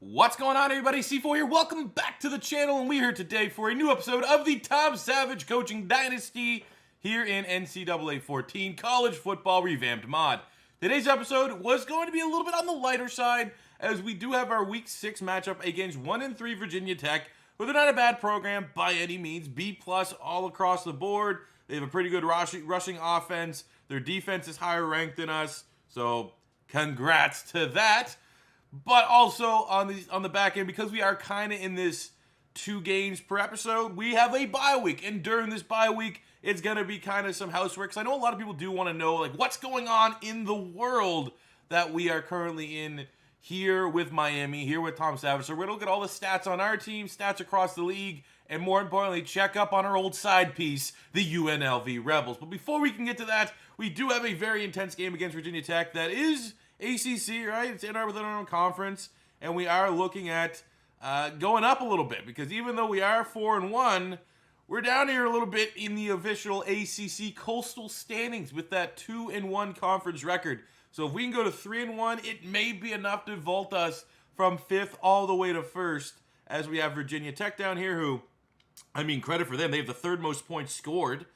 What's going on, everybody? C4 here. Welcome back to the channel, and we're here today for a new episode of the Tom Savage Coaching Dynasty here in NCAA 14 College Football Revamped mod. Today's episode was going to be a little bit on the lighter side, as we do have our Week 6 matchup against 1-3 Virginia Tech, but they're not a bad program by any means. B+ all across the board. They have a pretty good rushing offense. Their defense is higher ranked than us, so congrats to that. But also on the back end, because we are kind of in this 2 games per episode, we have a bye week. And during this bye week, it's going to be kind of some housework. Because I know a lot of people do want to know, like, what's going on in the world that we are currently in here with Miami, here with Tom Savage. So we're going to look at all the stats on our team, stats across the league, and more importantly, check up on our old side piece, the UNLV Rebels. But before we can get to that, we do have a very intense game against Virginia Tech that is ACC, right? It's within our own conference, and we are looking at going up a little bit, because even though we are 4-1, we're down here a little bit in the official ACC Coastal standings with that 2-1 conference record. So if we can go to 3-1, it may be enough to vault us from 5th all the way to 1st, as we have Virginia Tech down here, who, I mean, credit for them. They have the 3rd most points scored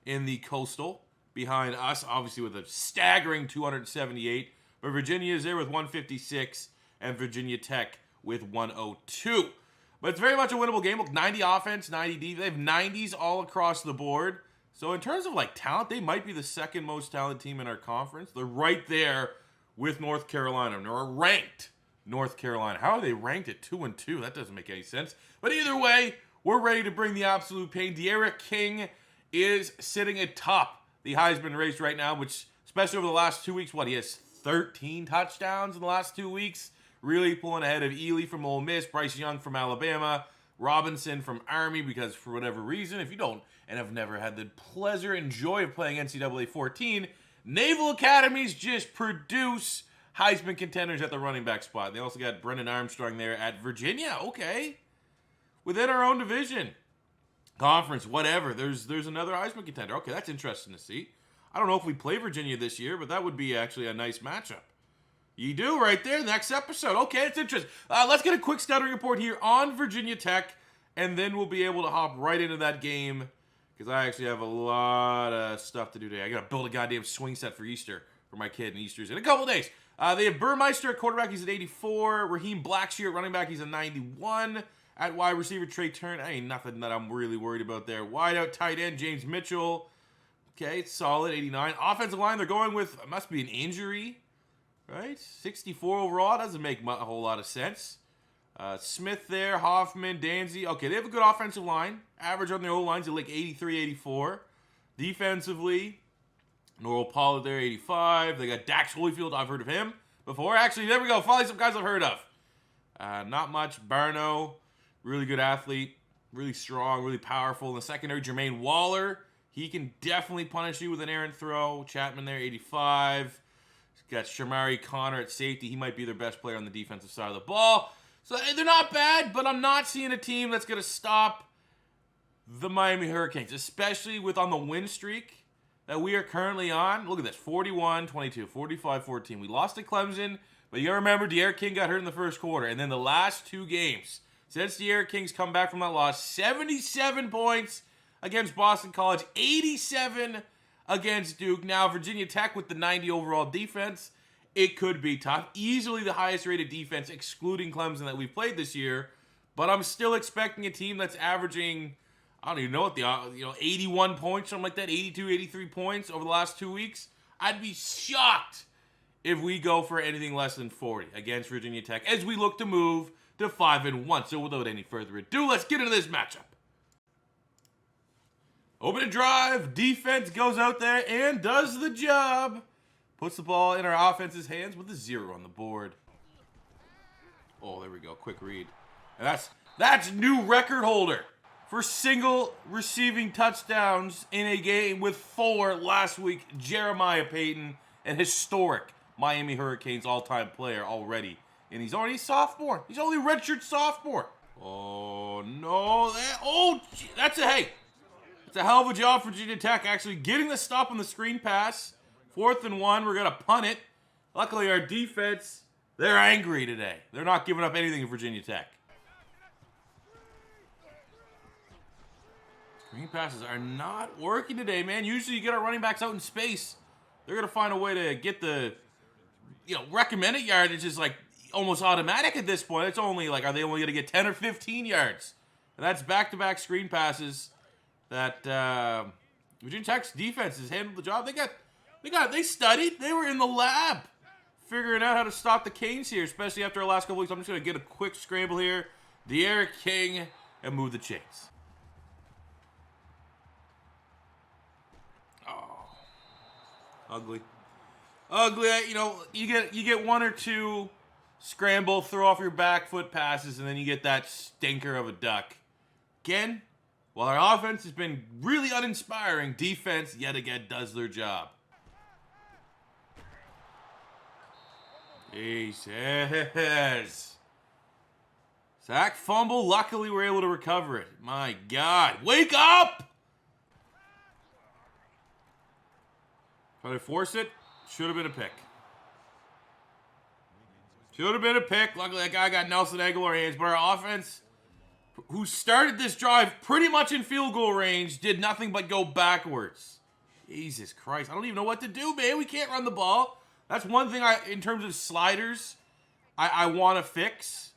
in the Coastal, behind us, obviously with a staggering 278. But Virginia is there with 156, and Virginia Tech with 102. But it's very much a winnable game. Look, 90 offense, 90 defense. They have 90s all across the board. So in terms of, like, talent, they might be the 2nd most talented team in our conference. They're right there with North Carolina. They're ranked North Carolina. How are they ranked at 2-2? That doesn't make any sense. But either way, we're ready to bring the absolute pain. D'Eriq King is sitting atop the Heisman race right now, which, especially over the last 2 weeks, he has 13 touchdowns in the last 2 weeks. Really pulling ahead of Ely from Ole Miss, Bryce Young from Alabama, Robinson from Army, because for whatever reason, if you don't and have never had the pleasure and joy of playing NCAA 14, Naval Academies just produce Heisman contenders at the running back spot. They also got Brennan Armstrong there at Virginia. Okay. Within our own division, conference, whatever, there's another Heisman contender. Okay, that's interesting to see. I don't know if we play Virginia this year, but that would be actually a nice matchup. You do right there, next episode. Okay, it's interesting. Let's get a quick scouting report here on Virginia Tech, and then we'll be able to hop right into that game, because I actually have a lot of stuff to do today. I got to build a goddamn swing set for Easter for my kid, and Easter's in a couple days. They have Burmeister at quarterback. He's at 84. Raheem Blackshear at running back. He's at 91. At wide receiver, Trey Turner. Ain't nothing that I'm really worried about there. Wide out tight end, James Mitchell. Okay, it's solid, 89. Offensive line, they're going with, it must be an injury, right? 64 overall, doesn't make a whole lot of sense. Smith there, Hoffman, Danzy. Okay, they have a good offensive line. Average on their O-lines at like 83, 84. Defensively, Norrell Pollard there, 85. They got Dax Holyfield, I've heard of him before. Actually, there we go, finally some guys I've heard of. Not much. Barno, really good athlete, really strong, really powerful. In the secondary, Jermaine Waller. He can definitely punish you with an errant throw. Chapman there, 85. Got Shamari Connor at safety. He might be their best player on the defensive side of the ball. So they're not bad, but I'm not seeing a team that's going to stop the Miami Hurricanes, especially on the win streak that we are currently on. Look at this, 41-22, 45-14. We lost to Clemson, but you got to remember, D'Eriq King got hurt in the first quarter. And then the last 2 games, since D'Eriq King's come back from that loss, 77 points against Boston College, 87 against Duke. Now, Virginia Tech with the 90 overall defense, it could be tough. Easily the highest rated defense, excluding Clemson, that we've played this year. But I'm still expecting a team that's averaging, I don't even know what 81 points, something like that, 82, 83 points over the last 2 weeks. I'd be shocked if we go for anything less than 40 against Virginia Tech as we look to move to 5-1. So without any further ado, let's get into this matchup. Open and drive, defense goes out there and does the job. Puts the ball in our offense's hands with a 0 on the board. Oh, there we go, quick read. And that's new record holder for single receiving touchdowns in a game with 4 last week. Jeremiah Payton, an historic Miami Hurricanes all-time player already. And he's already a sophomore. He's only a redshirt sophomore. Oh, no. That's a, hey. It's a hell of a job for Virginia Tech actually getting the stop on the screen pass. 4th and 1. We're going to punt it. Luckily, our defense, They're angry today. They're not giving up anything to Virginia Tech. Screen passes are not working today, man. Usually you get our running backs out in space. They're going to find a way to get the, recommended yardage is like almost automatic at this point. It's only like, are they only going to get 10 or 15 yards? And that's back-to-back screen passes that Virginia Tech's defense has handled the job. They studied. They were in the lab figuring out how to stop the Canes here, especially after our last couple weeks. I'm just going to get a quick scramble here. D'Eriq King and move the chains. Oh, ugly. You get one or two scramble, throw off your back foot passes, and then you get that stinker of a duck. Again, while our offense has been really uninspiring, defense yet again does their job. Jesus. Sack fumble. Luckily, we're able to recover it. My God. Wake up! Try to force it. Should have been a pick. Should have been a pick. Luckily, that guy got Nelson Aguilar hands. But our offense, who started this drive pretty much in field goal range, did nothing but go backwards. Jesus Christ. I don't even know what to do, man. We can't run the ball. That's one thing in terms of sliders, I want to fix.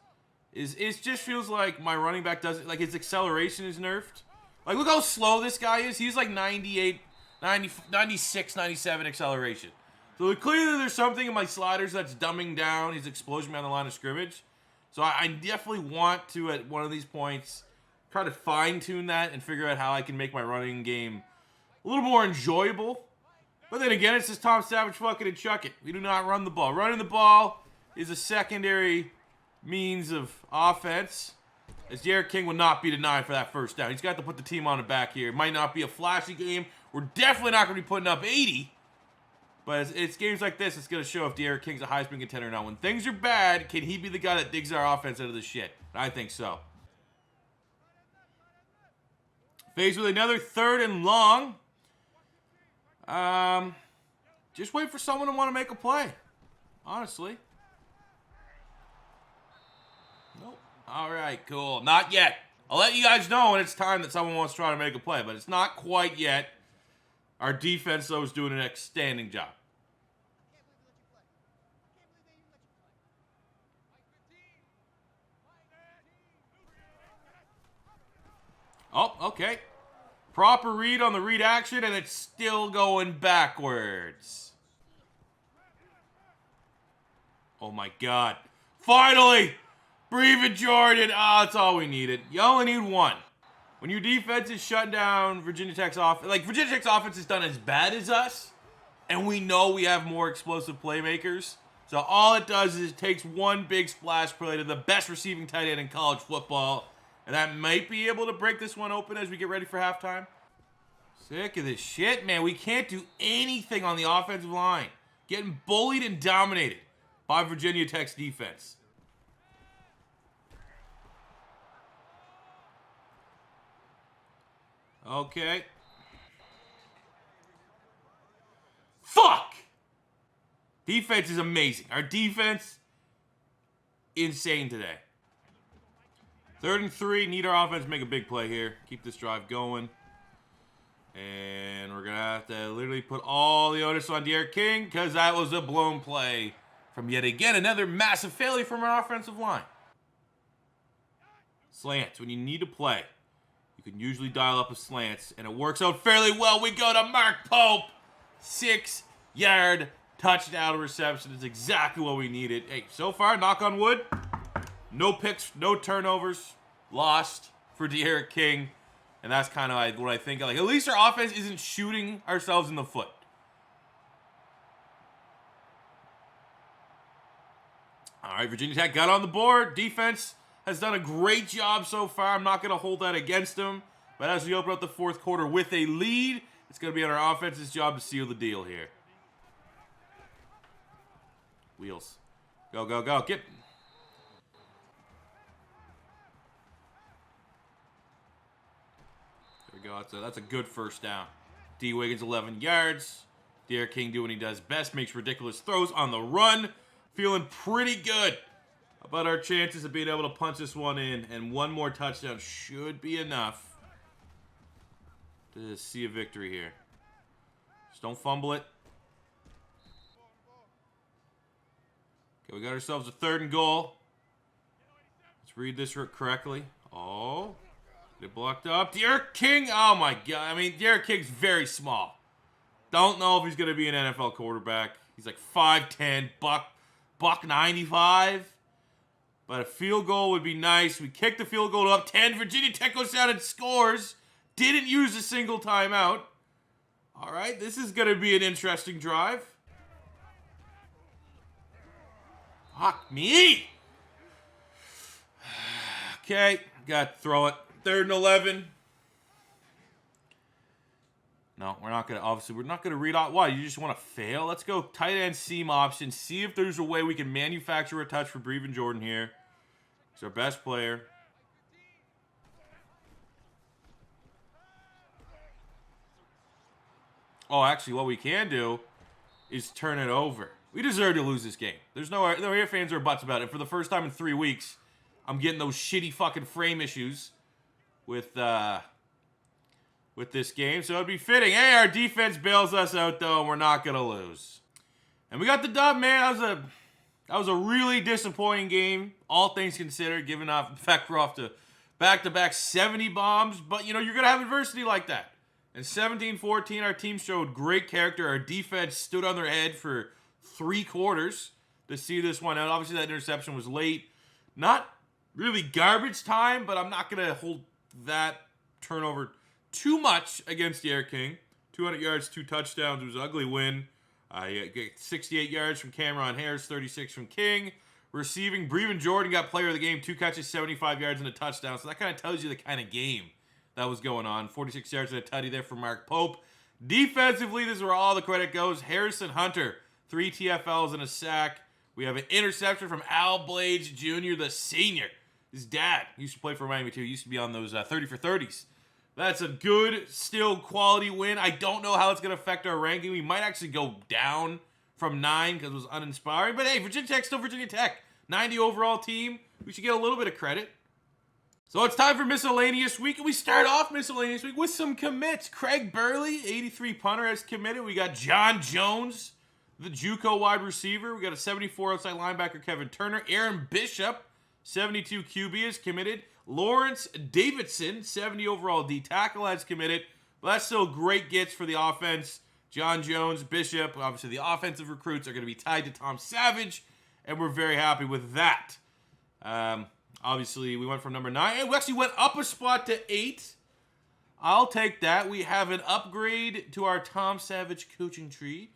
It just feels like my running back doesn't, like his acceleration is nerfed. Like, look how slow this guy is. He's like 98, 90, 96, 97 acceleration. So clearly there's something in my sliders that's dumbing down his explosion behind the line of scrimmage. So I definitely want to, at one of these points, try to fine-tune that and figure out how I can make my running game a little more enjoyable. But then again, it's just Tom Savage fucking and chuck it. We do not run the ball. Running the ball is a secondary means of offense. As D'Eriq King will not be denied for that first down. He's got to put the team on the back here. It might not be a flashy game. We're definitely not going to be putting up 80. But it's games like this that's going to show if D'Eriq King's a Heisman contender or not. When things are bad, can he be the guy that digs our offense out of the shit? I think so. Faced with another 3rd and long. Just wait for someone to want to make a play. Honestly. Nope. All right, cool. Not yet. I'll let you guys know when it's time that someone wants to try to make a play, but it's not quite yet. Our defense, though, is doing an outstanding job. Oh, okay. Proper read on the read action, and it's still going backwards. Oh, my God. Finally! Breven Jordan. Oh, that's all we needed. You only need one. When your defense is shutting down Virginia Tech's offense, like Virginia Tech's offense is done as bad as us, and we know we have more explosive playmakers. So all it does is it takes one big splash play to the best receiving tight end in college football, and that might be able to break this one open as we get ready for halftime. Sick of this shit, man. We can't do anything on the offensive line. Getting bullied and dominated by Virginia Tech's defense. Okay. Fuck! Defense is amazing. Our defense, insane today. 3rd and 3. Need our offense to make a big play here. Keep this drive going. And we're going to have to literally put all the onus on D'Eriq King because that was a blown play from yet again another massive failure from our offensive line. Slants, when you need to play, you can usually dial up a slants, and it works out fairly well. We go to Mark Pope. 6-yard touchdown reception is exactly what we needed. Hey, so far, knock on wood, no picks, no turnovers, lost for D'Eriq King. And that's kind of like what I think. Like, at least our offense isn't shooting ourselves in the foot. All right, Virginia Tech got on the board. Defense has done a great job so far. I'm not going to hold that against them. But as we open up the 4th quarter with a lead, it's going to be on our offense's job to seal the deal here. Wheels. Go, go, go. Get... There we go. That's a good first down. D. Wiggins, 11 yards. D'Eriq King doing what he does best. Makes ridiculous throws on the run. Feeling pretty good about our chances of being able to punch this one in. And one more touchdown should be enough to see a victory here. Just don't fumble it. Okay, we got ourselves a 3rd and goal. Let's read this correctly. Oh, get it blocked up. Derek King. Oh my God. I mean, Derek King's very small. Don't know if he's going to be an NFL quarterback. He's like 5'10", buck 95. But a field goal would be nice. We kicked the field goal up 10. Virginia Tech goes down and scores. Didn't use a single timeout. All right, this is going to be an interesting drive. Fuck me. Okay, got to throw it. 3rd and 11. No, we're not going to, obviously, we're not going to read out. Why? You just want to fail? Let's go tight end seam option. See if there's a way we can manufacture a touch for Brevin Jordan here. He's our best player. Oh, actually, what we can do is turn it over. We deserve to lose this game. There's no air fans or buts about it. For the first time in 3 weeks, I'm getting those shitty fucking frame issues with this game. So it'd be fitting. Hey, our defense bails us out, though, and we're not going to lose. And we got the dub, man. That was a really disappointing game, all things considered, given off the fact we're off to back-to-back 70 bombs. But, you know, you're going to have adversity like that. In 17-14, our team showed great character. Our defense stood on their head for 3 quarters to see this one out. Obviously, that interception was late. Not really garbage time, but I'm not going to hold that turnover too much against Derek King. 200 yards, 2 touchdowns. It was an ugly win. You get 68 yards from Cameron Harris, 36 from King. Receiving, Brevin Jordan got player of the game. 2 catches, 75 yards, and a touchdown. So that kind of tells you the kind of game that was going on. 46 yards and a tutty there for Mark Pope. Defensively, this is where all the credit goes. Harrison Hunter, 3 TFLs and a sack. We have an interception from Al Blades Jr., the senior. His dad used to play for Miami too. He used to be on those 30 for 30s. That's a good, still quality win. I don't know how it's going to affect our ranking. We might actually go down from 9 because it was uninspiring. But hey, Virginia Tech's still Virginia Tech. 90 overall team. We should get a little bit of credit. So it's time for Miscellaneous Week. And we start off Miscellaneous Week with some commits. Craig Burley, 83 punter, has committed. We got John Jones, the JUCO wide receiver. We got a 74 outside linebacker, Kevin Turner. Aaron Bishop, 72 QB, is committed. Lawrence Davidson, 70 overall D tackle, has committed. But that's still great gets for the offense. John Jones, Bishop, obviously the offensive recruits are going to be tied to Tom Savage, and we're very happy with that. Obviously, we went from number 9, and we actually went up a spot to 8. I'll take that. We have an upgrade to our Tom Savage coaching tree.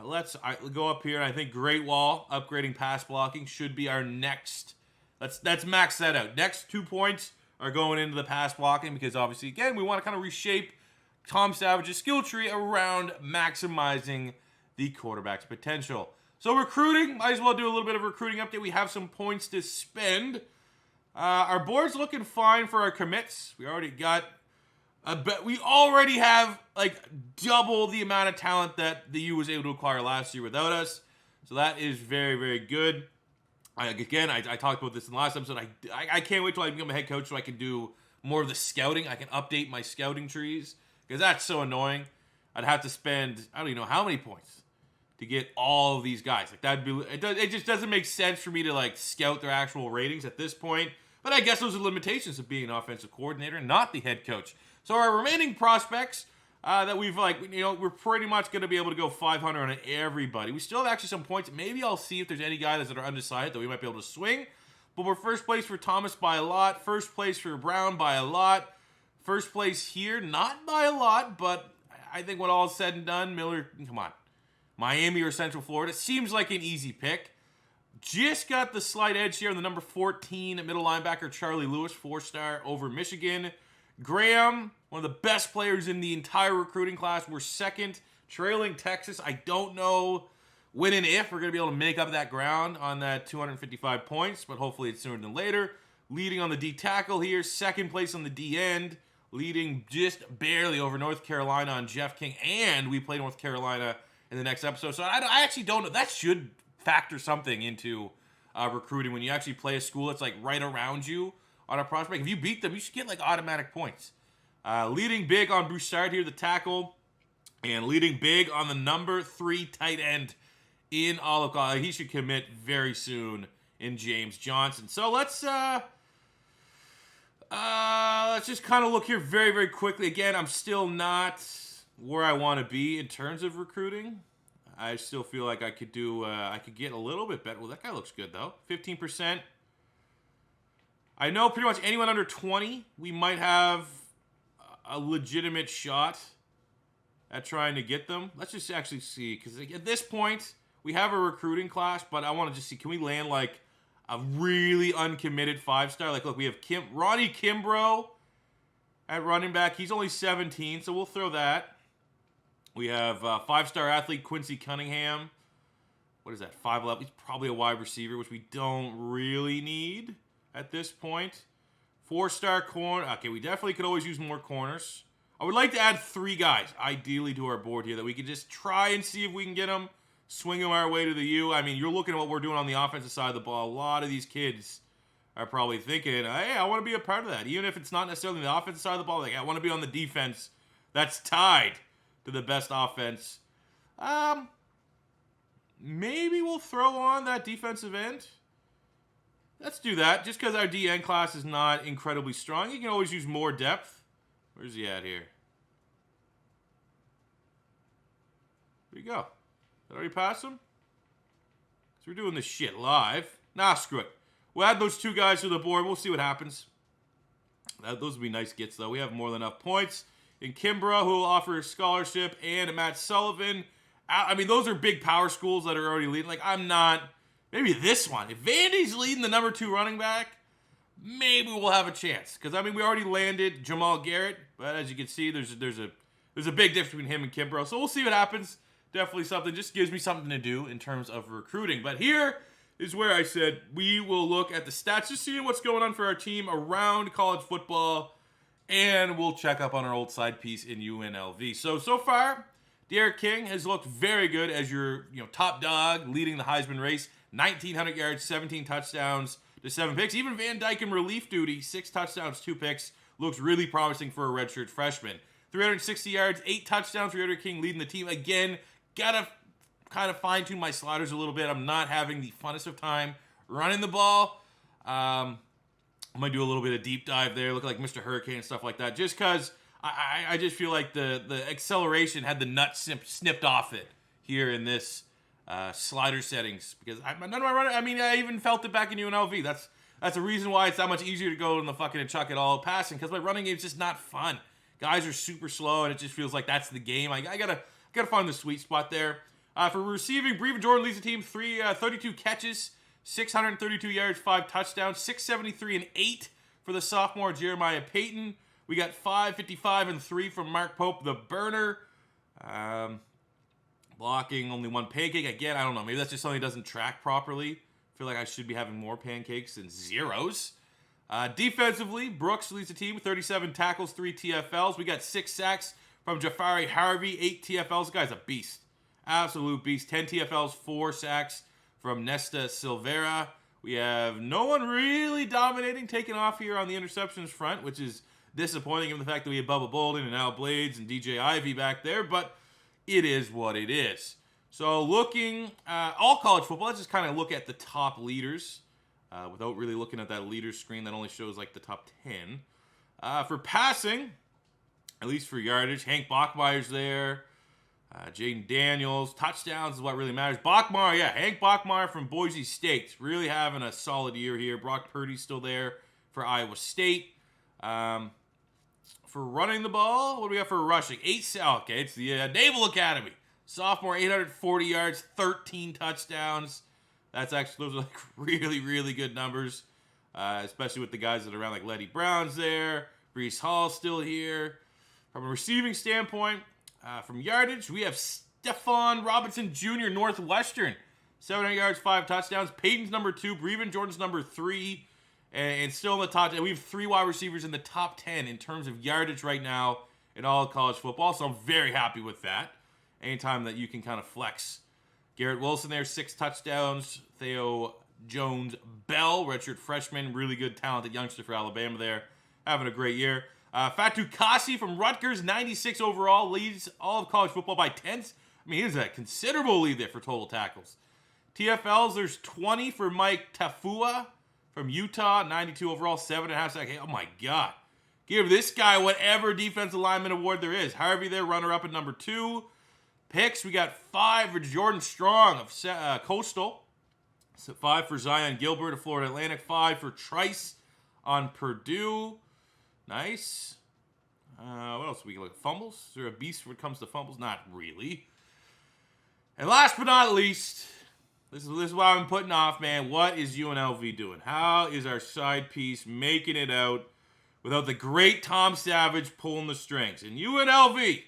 Let's go up here, and I think Great Wall, upgrading pass blocking, should be our next. Let's max that out. Next 2 points are going into the pass blocking because obviously, again, we want to kind of reshape Tom Savage's skill tree around maximizing the quarterback's potential. So recruiting, might as well do a little bit of recruiting update. We have some points to spend. Our board's looking fine for our commits. We already have like double the amount of talent that the U was able to acquire last year without us. So that is very, very good. I talked about this in the last episode. I can't wait till I become a head coach so I can do more of the scouting. I can update my scouting trees because that's so annoying. I'd have to spend, I don't even know how many points to get all of these guys. Like it just doesn't make sense for me to like scout their actual ratings at this point. But I guess those are limitations of being an offensive coordinator, not the head coach. So our remaining prospects that we've we're pretty much going to be able to go 500 on everybody. We still have actually some points. Maybe I'll see if there's any guys that are undecided that we might be able to swing. But we're first place for Thomas by a lot. First place for Brown by a lot. First place here, not by a lot, but I think when all is said and done, Miller, come on. Miami or Central Florida seems like an easy pick. Just got the slight edge here on the number 14 middle linebacker, Charlie Lewis, 4-star over Michigan. Graham, one of the best players in the entire recruiting class. We're second, trailing Texas. I don't know when and if we're going to be able to make up that ground on that 255 points, but hopefully it's sooner than later. Leading on the D tackle here, second place on the D end, leading just barely over North Carolina on Jeff King, and we play North Carolina in the next episode. So I actually don't know. That should factor something into recruiting when you actually play a school that's like right around you on a prospect. If you beat them, you should get like automatic points. Leading big on Broussard here, the tackle, and leading big on the number 3 tight end in all of college. He should commit very soon in James Johnson. So let's just kind of look here very, very quickly. Again, I'm still not where I want to be in terms of recruiting. I still feel like I could do, I could get a little bit better. Well, that guy looks good though. 15%. I know pretty much anyone under 20, we might have a legitimate shot at trying to get them. Let's just actually see, because at this point, we have a recruiting class, but I want to just see, can we land like a really uncommitted 5-star? Like, look, we have Ronnie Kimbrough at running back. He's only 17, so we'll throw that. We have 5-star athlete Quincy Cunningham. What is that, 5'11"? He's probably a wide receiver, which we don't really need at this point. 4-star corner. Okay, we definitely could always use more corners. I would like to add 3 guys, ideally, to our board here that we could just try and see if we can get them, swing them our way to the U. I mean, you're looking at what we're doing on the offensive side of the ball. A lot of these kids are probably thinking, hey, I want to be a part of that. Even if it's not necessarily the offensive side of the ball, like, I want to be on the defense that's tied to the best offense. Maybe we'll throw on that defensive end. Let's do that. Just because our DN class is not incredibly strong, you can always use more depth. Where's he at here? There you go. Did I already pass him? So we're doing this shit live. Nah, screw it. We'll add those 2 guys to the board. We'll see what happens. Those would be nice gets, though. We have more than enough points. In Kimbrough, who will offer a scholarship, and Matt Sullivan. I mean, those are big power schools that are already leading. Like, I'm not... Maybe this one. If Vandy's leading the number 2 running back, maybe we'll have a chance. Because, I mean, we already landed Jamal Garrett. But as you can see, there's a big difference between him and Kimbrough. So we'll see what happens. Definitely something. Just gives me something to do in terms of recruiting. But here is where I said we will look at the stats, just seeing what's going on for our team around college football. And we'll check up on our old side piece in UNLV. So far, Derek King has looked very good as your top dog leading the Heisman race. 1,900 yards, 17 touchdowns to 7 picks. Even Van Dyke in relief duty, 6 touchdowns, 2 picks. Looks really promising for a redshirt freshman. 360 yards, 8 touchdowns for Derek King leading the team. Again, gotta kind of fine-tune my sliders a little bit. I'm not having the funnest of time running the ball. I'm going to do a little bit of deep dive there, look like Mr. Hurricane and stuff like that, just because I just feel like the acceleration had the nut snipped off it here in this slider settings, because none of my running, I mean, I even felt it back in UNLV. That's a reason why it's that much easier to go in the fucking and chuck it all passing, because my running game's just not fun. Guys are super slow, and it just feels like that's the game. I gotta find the sweet spot there. For receiving, Breven Jordan leads the team, 32 catches, 632 yards, 5 touchdowns, 673 and 8 for the sophomore Jeremiah Payton. We got 555 and 3 from Mark Pope, the burner. Blocking, only 1 pancake. Again, I don't know. Maybe that's just something that doesn't track properly. I feel like I should be having more pancakes than zeros. Defensively, Brooks leads the team with 37 tackles, 3 TFLs. We got 6 sacks from Jafari Harvey, 8 TFLs. The guy's a beast. Absolute beast. 10 TFLs, 4 sacks from Nesta Silvera. We have no one really dominating, taking off here on the interceptions front, which is disappointing given the fact that we have Bubba Bolden and Al Blades and DJ Ivy back there, but it is what it is. So looking all college football, let's just kind of look at the top leaders without really looking at that leaders screen that only shows like the top 10. For passing, at least for yardage, Hank Bachmeier's there. Jaden Daniels. Touchdowns is what really matters. Bachmeier, yeah, Hank Bachmeier from Boise State. Really having a solid year here. Brock Purdy's still there for Iowa State. For running the ball, what do we got for rushing? Okay, it's the Naval Academy. Sophomore, 840 yards, 13 touchdowns. Those are like really, really good numbers, especially with the guys that are around, like Letty Brown's there. Brees Hall's still here. From a receiving standpoint, from yardage, we have Stephon Robinson Jr., Northwestern. 700 yards, 5 touchdowns. Peyton's number 2. Breven Jordan's number 3. And still in the top 10. We have 3 wide receivers in the top 10 in terms of yardage right now in all of college football. So I'm very happy with that. Anytime that you can kind of flex Garrett Wilson there, 6 touchdowns. Theo Jones-Bell, redshirt freshman, really good, talented youngster for Alabama there. Having a great year. Fatou Kassi from Rutgers, 96 overall, leads all of college football by tenths. I mean, he's a considerable lead there for total tackles. TFLs, there's 20 for Mike Tafua from Utah, 92 overall, 7.5 sacks. Oh my God. Give this guy whatever defensive lineman award there is. Harvey there, runner-up at number 2. Picks, we got 5 for Jordan Strong of Coastal. 5 for Zion Gilbert of Florida Atlantic. 5 for Trice on Purdue. Nice. What else we look? Fumbles? Is there a beast when it comes to fumbles? Not really. And last but not least, this is what I've been putting off, man. What is UNLV doing? How is our side piece making it out without the great Tom Savage pulling the strings? And UNLV,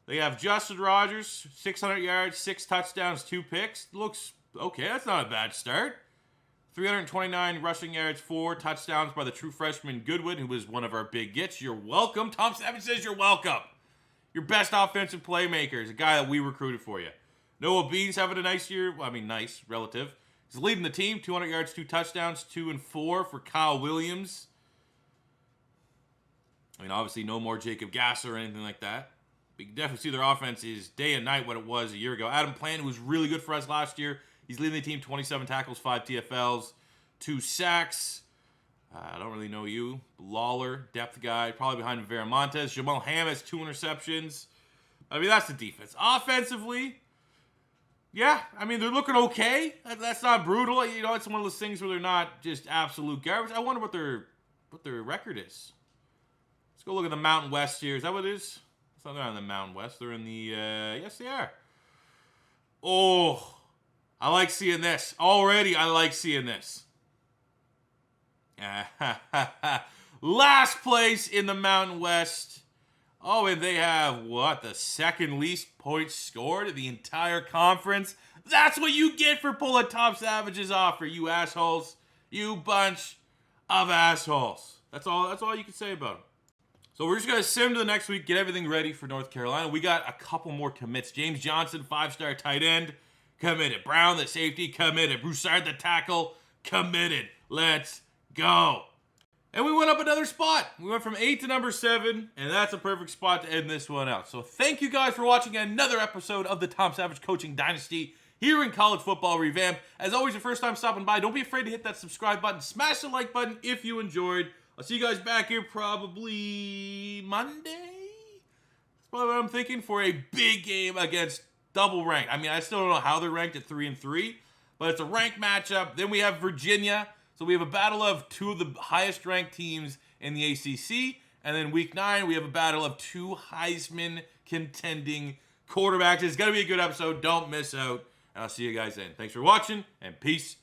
they have Justin Rogers, 600 yards, 6 touchdowns, 2 picks. Looks okay. That's not a bad start. 329 rushing yards, 4 touchdowns by the true freshman Goodwin, who was one of our big gets. You're welcome. Tom Savage says you're welcome. Your best offensive playmaker is a guy that we recruited for you. Noah Bean's having a nice year. Well, I mean, nice, relative. He's leading the team, 200 yards, 2 touchdowns, 2 and 4 for Kyle Williams. I mean, obviously, no more Jacob Gasser or anything like that. But you can definitely see their offense is day and night what it was a year ago. Adam Plant, who was really good for us last year, he's leading the team, 27 tackles, 5 TFLs, 2 sacks. I don't really know you. Lawler, depth guy, probably behind Vera Montez. Jamal Ham has 2 interceptions. I mean, that's the defense. Offensively, yeah, I mean, they're looking okay. That's not brutal. You know, it's one of those things where they're not just absolute garbage. I wonder what their record is. Let's go look at the Mountain West here. Is that what it is? It's not, they're not in the Mountain West. They're in the, yes, they are. Oh, I like seeing this. Already, I like seeing this. Last place in the Mountain West. Oh, and they have, what, the second least points scored in the entire conference? That's what you get for pulling Tom Savage's offer, you assholes. You bunch of assholes. That's all you can say about them. So we're just going to sim to the next week, get everything ready for North Carolina. We got a couple more commits. James Johnson, 5-star tight end, committed. Brown, the safety, committed. Broussard, the tackle, committed. Let's go. And we went up another spot. We went from 8 to number 7, and that's a perfect spot to end this one out. So thank you guys for watching another episode of the Tom Savage Coaching Dynasty here in College Football Revamped. As always, your first time stopping by, don't be afraid to hit that subscribe button. Smash the like button if you enjoyed. I'll see you guys back here probably Monday? That's probably what I'm thinking for a big game against double ranked. I mean, I still don't know how they're ranked at 3-3, but it's a ranked matchup. Then we have Virginia. So we have a battle of 2 of the highest ranked teams in the ACC. And then week 9, we have a battle of 2 Heisman contending quarterbacks. It's going to be a good episode. Don't miss out. And I'll see you guys then. Thanks for watching, and peace